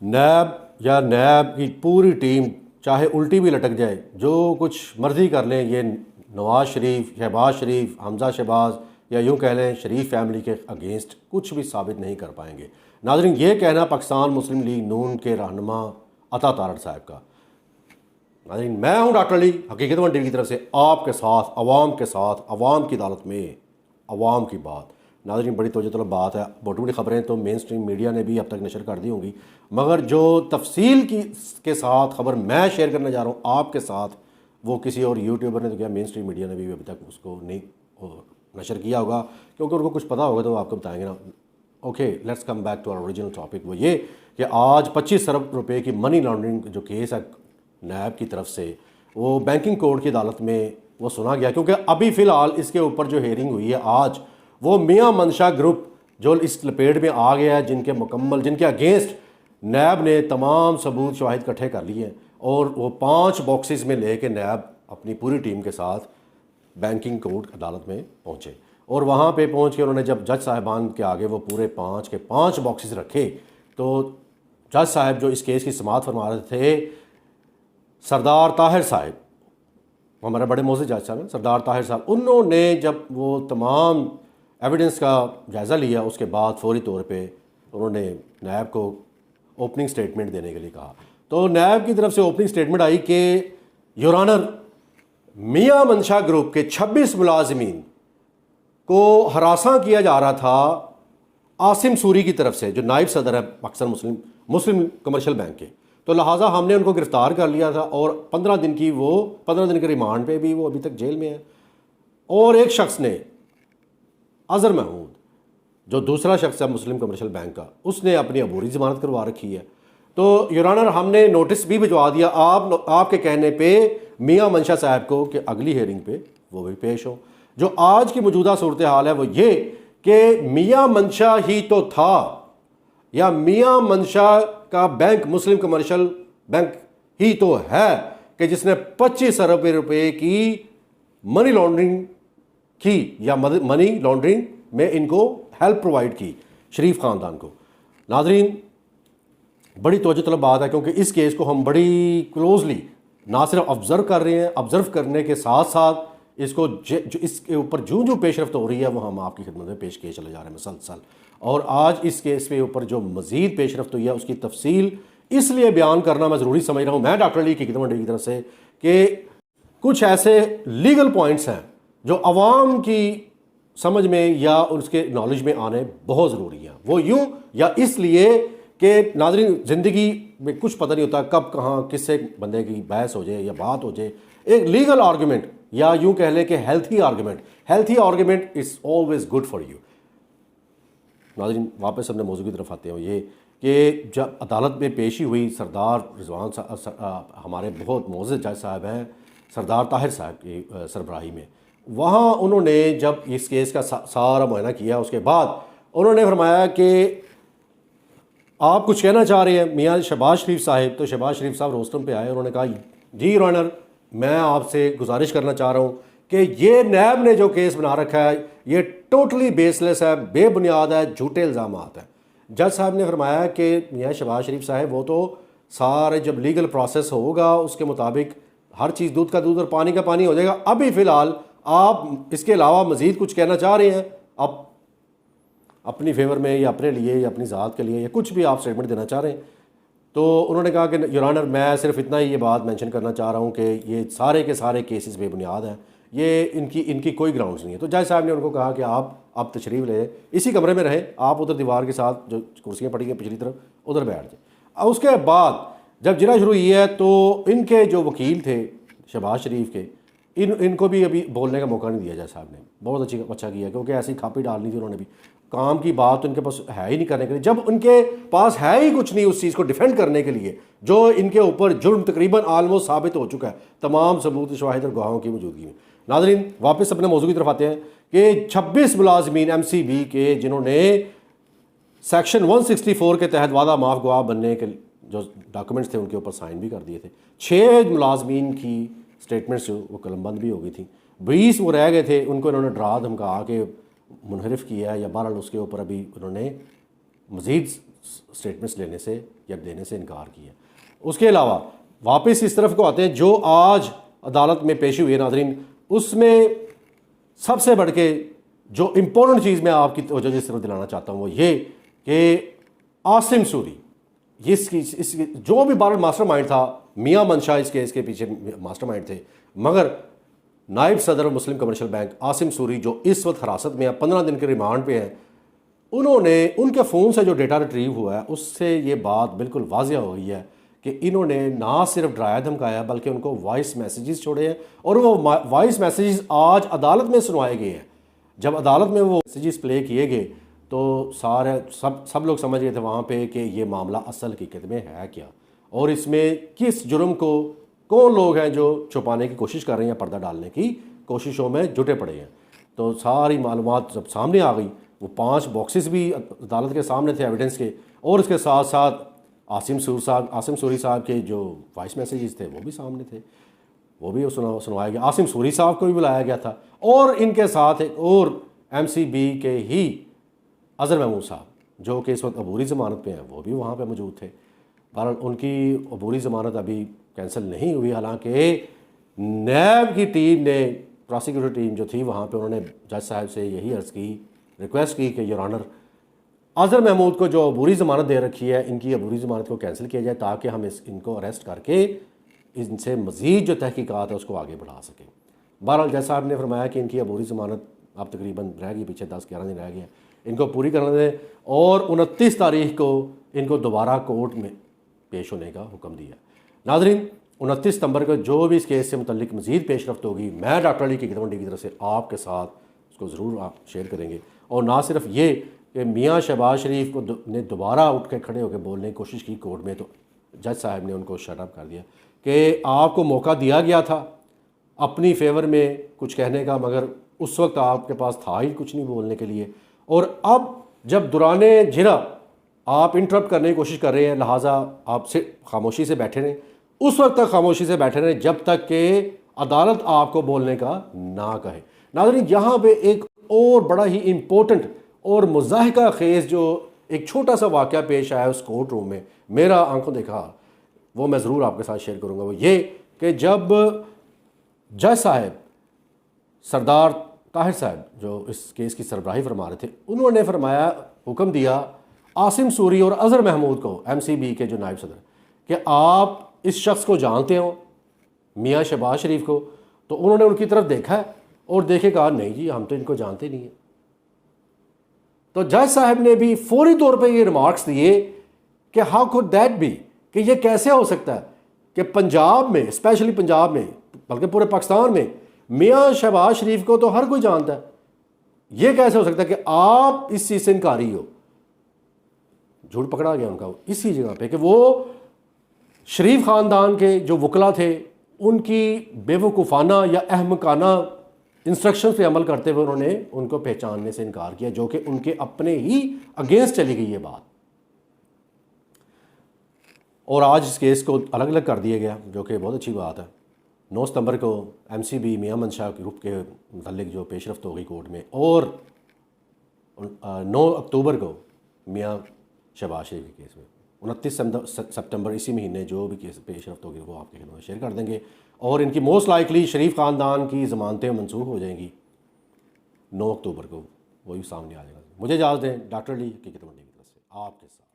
नैब या नैब की पूरी टीम चाहे उल्टी भी लटक जाए, जो कुछ मर्जी कर लें, ये नवाज शरीफ, शहबाज शरीफ, हमजा शहबाज या यूँ कह लें शरीफ फैमिली के अगेंस्ट कुछ भी साबित नहीं कर पाएंगे। नाज़रीन, ये कहना पाकिस्तान मुस्लिम लीग नून के रहनुमा अता तारड़ साहब का। नाज़रीन, मैं हूँ डॉक्टर अली, हकीकत वन टीवी की तरफ से आपके साथ, अवाम के साथ, अवाम की अदालत में अवाम की बात। नाज़रीन, बड़ी तवज्जो तलब बात है। मोटी मोटी ख़बरें तो मेन स्ट्रीम मीडिया ने भी अब तक नशर कर दी होंगी, मगर जो तफसील के साथ खबर मैं शेयर करने जा रहा हूँ आपके साथ, वो किसी और यूट्यूबर ने तो क्या, मेन स्ट्रीम मीडिया ने भी अभी तक उसको नहीं नशर किया होगा, क्योंकि उनको कुछ पता होगा तो वो आपको बताएंगे ना। Okay, let's come back to our original topic. वो ये कि आज 25 अरब रुपए की मनी लॉन्ड्रिंग जो केस है नैब की तरफ से, वो बैंकिंग कोर्ट की अदालत में वो सुना गया, क्योंकि अभी फ़िलहाल इसके ऊपर जो हेयरिंग हुई है आज, वो मियां मंशा ग्रुप जो इस लपेट में आ गया है, जिनके अगेंस्ट नैब ने तमाम सबूत शवाहिद इकट्ठे कर लिए हैं, और वो 5 बॉक्सेस में लेके नैब अपनी पूरी टीम के साथ बैंकिंग कोर्ट अदालत में पहुँचे। और वहाँ पे पहुँच के उन्होंने जब जज साहिबान के आगे वो पूरे 5 के 5 बॉक्सेस रखे, तो जज साहब जो इस केस की समाअत फरमा रहे थे, सरदार ताहिर साहब, हमारे बड़े मोअज़्ज़ज़ जज साहब हैं सरदार ताहिर साहब, उन्होंने जब वो तमाम एविडेंस का जायज़ा लिया, उसके बाद फौरी तौर पे उन्होंने नैब को ओपनिंग स्टेटमेंट देने के लिए कहा। तो नैब की तरफ से ओपनिंग स्टेटमेंट आई कि योर ऑनर, मियां मंशा ग्रुप के 26 मुलाजमीन को हरासा किया जा रहा था आसिम सूरी की तरफ से, जो नायब सदर है पाकिस्तान मुस्लिम कमर्शियल बैंक के। तो लिहाजा हमने उनको गिरफ़्तार कर लिया था, और 15 दिन के रिमांड पे भी वो अभी तक जेल में है। और एक शख्स ने, अज़हर महमूद, जो दूसरा शख्स है मुस्लिम कमर्शियल बैंक का, उसने अपनी अबूरी ज़मानत करवा रखी है। तो योर ऑनर, हमने नोटिस भी भिजवा दिया आपके कहने पे मियां मंशा साहब को कि अगली हेयरिंग पे वो भी पेश हो। जो आज की मौजूदा सूरत हाल है वो ये कि मियां मंशा ही तो था, या मियां मंशा का बैंक मुस्लिम कमर्शियल बैंक ही तो है कि जिसने 25 अरब रुपए की मनी लॉन्ड्रिंग की, या मनी लॉन्ड्रिंग में इनको हेल्प प्रोवाइड की शरीफ ख़ानदान को। नाज़रीन, बड़ी तवज्जो तलब बात है, क्योंकि इस केस को हम बड़ी क्लोजली ना सिर्फ ऑब्ज़र्व कर रहे हैं, ऑब्ज़र्व करने के साथ साथ इसको जो इसके ऊपर जो पेशरफ्त हो रही है वो हम आपकी खिदमत में पेश किए चले जा रहे हैं मुसलसल। और आज इस केस के ऊपर जो मज़ीद पेशरफ्त हुई है उसकी तफसील इसलिए बयान करना मैं ज़रूरी समझ रहा हूँ, मैं डॉक्टर अली की खिदमत की तरफ से, कि कुछ ऐसे लीगल पॉइंट्स हैं जो अवाम की समझ में या उसके नॉलेज में आने बहुत ज़रूरी हैं। वो यूँ या इसलिए कि नाज़रीन, ज़िंदगी में कुछ पता नहीं होता कब कहाँ किससे बंदे की बहस हो जाए या बात हो जाए। एक लीगल आर्गूमेंट, या यूँ कह लें कि healthy argument is always good for you. नाज़रीन, वापस अपने मौजू की तरफ आते हैं। ये कि जब अदालत में पेशी हुई, सरदार रिजवान हमारे बहुत मोअज़्ज़ज़ जज साहब हैं सरदार ताहिर साहब की सरबराही में, वहाँ उन्होंने जब इस केस का सारा मुआयना किया, उसके बाद उन्होंने फरमाया कि आप कुछ कहना चाह रहे हैं मियाँ शहबाज शरीफ साहब। तो शहबाज शरीफ साहब रोस्टम पे आए, उन्होंने कहा, जी योर ऑनर, मैं आपसे गुजारिश करना चाह रहा हूँ कि ये नैब ने जो केस बना रखा है ये टोटली बेसलेस है, बेबुनियाद है, झूठे इल्ज़ामात हैं। जज साहब ने फरमाया कि मियाँ शहबाज शरीफ साहब, वो तो सारे जब लीगल प्रोसेस होगा उसके मुताबिक हर चीज़ दूध का दूध और पानी का पानी हो जाएगा। अभी फ़िलहाल आप इसके अलावा मज़ीद कुछ कहना चाह रहे हैं, आप अपनी फेवर में या अपने लिए या अपनी ज़ात के लिए या कुछ भी आप स्टेटमेंट देना चाह रहे हैं। तो उन्होंने कहा कि योर ऑनर, मैं सिर्फ इतना ही ये बात मेंशन करना चाह रहा हूँ कि ये सारे के सारे केसेस बेबुनियाद हैं, ये इनकी कोई ग्राउंड्स नहीं है। तो जज साहब ने उनको कहा कि आप तशरीफ़ ले, इसी कमरे में रहें, आप उधर दीवार के साथ जो कुर्सियाँ पड़ी हैं पिछली तरफ उधर बैठ जाए। और उसके बाद जब जिरा शुरू हुई है तो इनके जो वकील थे शहबाज शरीफ के, इनको भी अभी बोलने का मौका नहीं दिया जज साहब ने। बहुत अच्छा किया, क्योंकि ऐसी खापी डालनी थी उन्होंने भी। काम की बात तो इनके पास है ही नहीं करने के लिए, जब उनके पास है ही कुछ नहीं उस चीज़ को डिफेंड करने के लिए जो इनके ऊपर जुर्म तकरीबन आलमोस्ट साबित हो चुका है तमाम सबूत शवाहिद और गवाहों की मौजूदगी में। नाज़रीन, वापस अपने मौजू की तरफ आते हैं कि 26 मुलाजमीन MCB के जिन्होंने सेक्शन 164 के तहत वादा माफ गवाह बनने के जो डॉक्यूमेंट्स थे उनके ऊपर साइन भी कर दिए थे। 6 मुलाजमीन की स्टेटमेंट्स वो कलमबंद भी हो गई थी, 20 वो रह गए थे, उनको इन्होंने डरा धमका के मुनहरिफ किया है, या बहरहाल उसके ऊपर अभी उन्होंने मज़ीद स्टेटमेंट्स लेने से या देने से इनकार किया। उसके अलावा वापस इस तरफ को आते हैं जो आज अदालत में पेशी हुई है नाज़रीन, उसमें सबसे बढ़ के जो इम्पोर्टेंट चीज़ मैं आपकी तवज्जो जिस तरफ दिलाना चाहता हूँ वो ये कि आसिम सूरी इसकी जो भी बारल मास्टरमाइंड था, मियां मंशा इस केस के पीछे मास्टरमाइंड थे, मगर नायब सदर मुस्लिम कमर्शियल बैंक आसिम सूरी जो इस वक्त हिरासत में है, 15 दिन के रिमांड पे हैं, उन्होंने उनके फ़ोन से जो डेटा रिट्रीव हुआ है उससे ये बात बिल्कुल वाज़िया हो गई है कि इन्होंने ना सिर्फ डराया धमकाया बल्कि उनको वॉइस मैसेजेस छोड़े हैं और वो वॉइस मैसेजेस आज अदालत में सुनवाए गए हैं। जब अदालत में वो मैसेजेस प्ले किए गए तो सब लोग समझ गए थे वहाँ पे कि ये मामला असल हकीकत में है क्या और इसमें किस जुर्म को कौन लोग हैं जो छुपाने की कोशिश कर रहे हैं, पर्दा डालने की कोशिशों में जुटे पड़े हैं। तो सारी मालूमात जब सामने आ गई, वो 5 बॉक्सेस भी अदालत के सामने थे एविडेंस के, और उसके साथ साथ आसिम सूरी साहब के जो वॉइस मैसेजेस थे वो भी सामने थे, वो भी सुनवाया गया। आसिम सूरी साहब को भी बुलाया गया था और इनके साथ एक और MCB के ही अज़हर महमूद साहब जो कि इस वक्त अबूरी ज़मानत पे हैं वो भी वहाँ पे मौजूद थे। बहरहाल उनकी अबूरी ज़मानत अभी कैंसिल नहीं हुई, हालांकि नैब की टीम ने, प्रोसिक्यूटर टीम जो थी वहाँ पे, उन्होंने जज साहब से यही अर्ज़ की, रिक्वेस्ट की कि योर ऑनर अज़हर महमूद को जो अबूरी ज़मानत दे रखी है, इनकी अबूरी ज़मानत को कैंसिल किया जाए ताकि हम इनको अरेस्ट करके इनसे मज़ीद जो तहकीकात है उसको आगे बढ़ा सकें। बहरहाल जज साहब ने फरमाया कि इनकी अबूरी ज़मानत अब तकरीबन रह गई, पीछे 10-11 दिन रह गए, इनको पूरी करने दें और 29 तारीख को इनको दोबारा कोर्ट में पेश होने का हुक्म दिया। नाज़रीन 29 सितंबर को जो भी इस केस से मुतल्लिक मज़ीद पेशरफ्त होगी, मैं डॉक्टर अली हकीकत टीवी की तरफ से आपके साथ उसको ज़रूर आप शेयर करेंगे। और ना सिर्फ ये कि मियाँ शहबाज शरीफ को ने दोबारा उठ के खड़े होकर बोलने की कोशिश की कोर्ट में, तो जज साहब ने उनको शट अप कर दिया कि आपको मौका दिया गया था अपनी फेवर में कुछ कहने का, मगर उस वक्त आपके पास था ही कुछ नहीं बोलने के लिए, और अब जब दुराने जिरा आप इंटरप्ट करने की कोशिश कर रहे हैं, लिहाजा आप से खामोशी से बैठे रहें, उस वक्त तक खामोशी से बैठे रहें जब तक कि अदालत आपको बोलने का ना कहे। नाज़रीन यहाँ पे एक और बड़ा ही इम्पोर्टेंट और मुज़ाहिका खेज़ जो एक छोटा सा वाक़या पेश आया उस कोर्ट रूम में, मेरा आंखों देखा, वो मैं ज़रूर आपके साथ शेयर करूँगा। वो ये कि जब जज साहब सरदार ताहिर साहब जो इस केस की सरबराही फरमा रहे थे, उन्होंने फरमाया, हुक्म दिया आसिम सूरी और अज़हर महमूद को, MCB के जो नायब सदर, कि आप इस शख्स को जानते हो, मियाँ शहबाज शरीफ को। तो उन्होंने उनकी तरफ देखा और देखे कहा नहीं जी हम तो इनको जानते नहीं हैं। तो जज साहब ने भी फौरी तौर पे ये रिमार्क्स दिए कि हाउ कुड दैट बी, कि ये कैसे हो सकता है कि पंजाब में, स्पेशली पंजाब में, बल्कि पूरे पाकिस्तान में मियाँ शहबाज शरीफ को तो हर कोई जानता है, ये कैसे हो सकता है कि आप इस चीज़ से इनकारी हो। झूठ पकड़ा गया उनका इसी जगह पे कि वो शरीफ ख़ानदान के जो वकला थे उनकी बेवकूफ़ाना या अहमकाना इंस्ट्रक्शन पे अमल करते हुए उन्होंने उनको पहचानने से इनकार किया, जो कि उनके अपने ही अगेंस्ट चली गई ये बात। और आज इस केस को अलग अलग कर दिया गया, जो कि बहुत अच्छी बात है। 9 सितंबर को MCB मियाँ मंशा ग्रुप के मुतल्लिक जो पेशरफ्त हो गई कोर्ट में, और 9 अक्टूबर को मियाँ शहबाज शरीफ के केस में, 29 सितंबर इसी महीने जो भी केस पेशरफ्त होगी वो आपके खिदमत में शेयर कर देंगे। और इनकी मोस्ट लाइकली शरीफ ख़ानदान की ज़मानतें मनसूख हो जाएंगी 9 अक्टूबर को, वही सामने आ जाएगा। मुझे इजाज़त दें, डॉक्टर अली हकीकत टीवी की तरफ से आपके साथ।